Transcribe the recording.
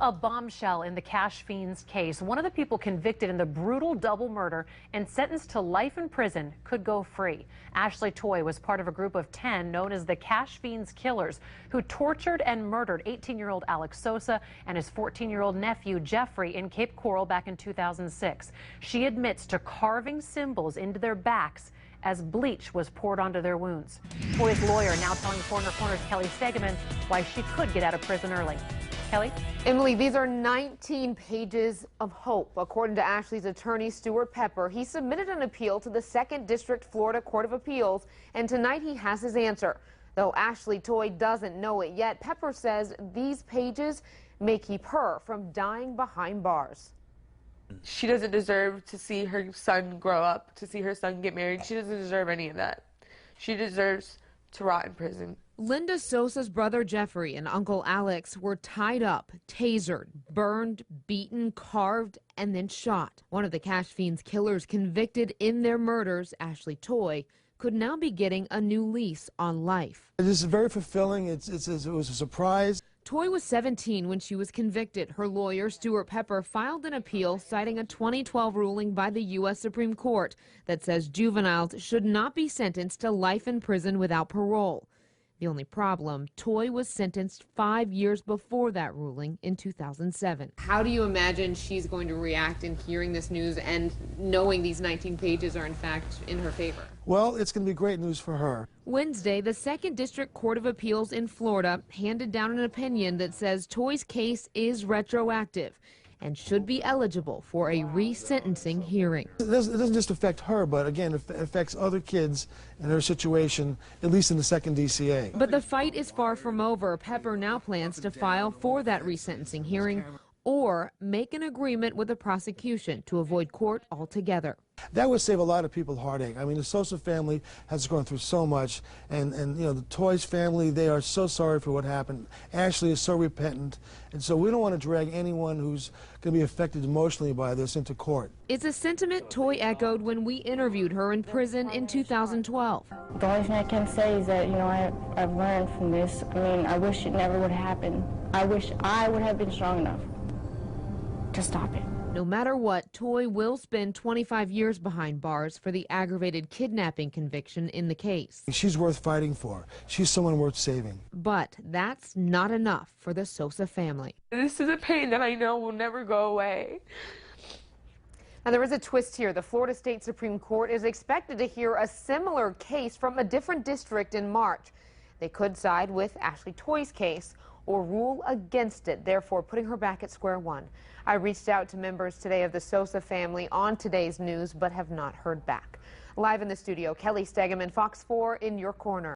A bombshell in the Cash Feenz case. One of the people convicted in the brutal double murder and sentenced to life in prison could go free. Ashley Toy was part of a group of 10 known as the Cash Feenz Killers who tortured and murdered 18-year-old Alex Sosa and his 14-year-old nephew Jeffrey in Cape Coral back in 2006. She admits to carving symbols into their backs as bleach was poured onto their wounds. Toy's lawyer now telling Corner Corner's Kelly Stegeman why she could get out of prison early. Kelly? Emily, these are 19 pages of hope. According to Ashley's attorney, Stuart Pepper, he submitted an appeal to the 2nd District Florida Court of Appeals, and tonight he has his answer. Though Ashley Toy doesn't know it yet, Pepper says these pages may keep her from dying behind bars. She doesn't deserve to see her son grow up, to see her son get married. She doesn't deserve any of that. She deserves to rot in prison. Linda Sosa's brother Jeffrey and Uncle Alex were tied up, tasered, burned, beaten, carved, and then shot. One of the Cash Feenz killers convicted in their murders, Ashley Toy, could now be getting a new lease on life. It is very fulfilling. It was a surprise. Toy was 17 when she was convicted. Her lawyer, Stuart Pepper, filed an appeal citing a 2012 ruling by the U.S. Supreme Court that says juveniles should not be sentenced to life in prison without parole. The only problem, Toy was sentenced 5 years before that ruling in 2007. How do you imagine she's going to react in hearing this news and knowing these 19 pages are in fact in her favor? Well, it's going to be great news for her. Wednesday, the 2nd District Court of Appeals in Florida handed down an opinion that says Toy's case is retroactive and should be eligible for a resentencing hearing. It doesn't just affect her, but again, it affects other kids in her situation, at least in the 2nd DCA. But the fight is far from over. Pepper now plans to file for that resentencing hearing or make an agreement with the prosecution to avoid court altogether. That would save a lot of people heartache. I mean, the Sosa family has gone through so much, and you know, the Toys family, they are so sorry for what happened. Ashley is so repentant, and so we don't want to drag anyone who's going to be affected emotionally by this into court. It's a sentiment Toy echoed when we interviewed her in prison in 2012. The only thing I can say is that, you know, I've learned from this. I mean, I wish it never would happen. I wish I would have been strong enough to stop it. No matter what, Toy will spend 25 years behind bars for the aggravated kidnapping conviction in the case. She's worth fighting for. She's someone worth saving. But that's not enough for the Sosa family. This is a pain that I know will never go away. Now, there is a twist here. The Florida State Supreme Court is expected to hear a similar case from a different district in March. They could side with Ashley Toy's case or rule against it, therefore putting her back at square one. I reached out to members today of the Sosa family on today's news, but have not heard back. Live in the studio, Kelly Stegeman, Fox 4 in your corner.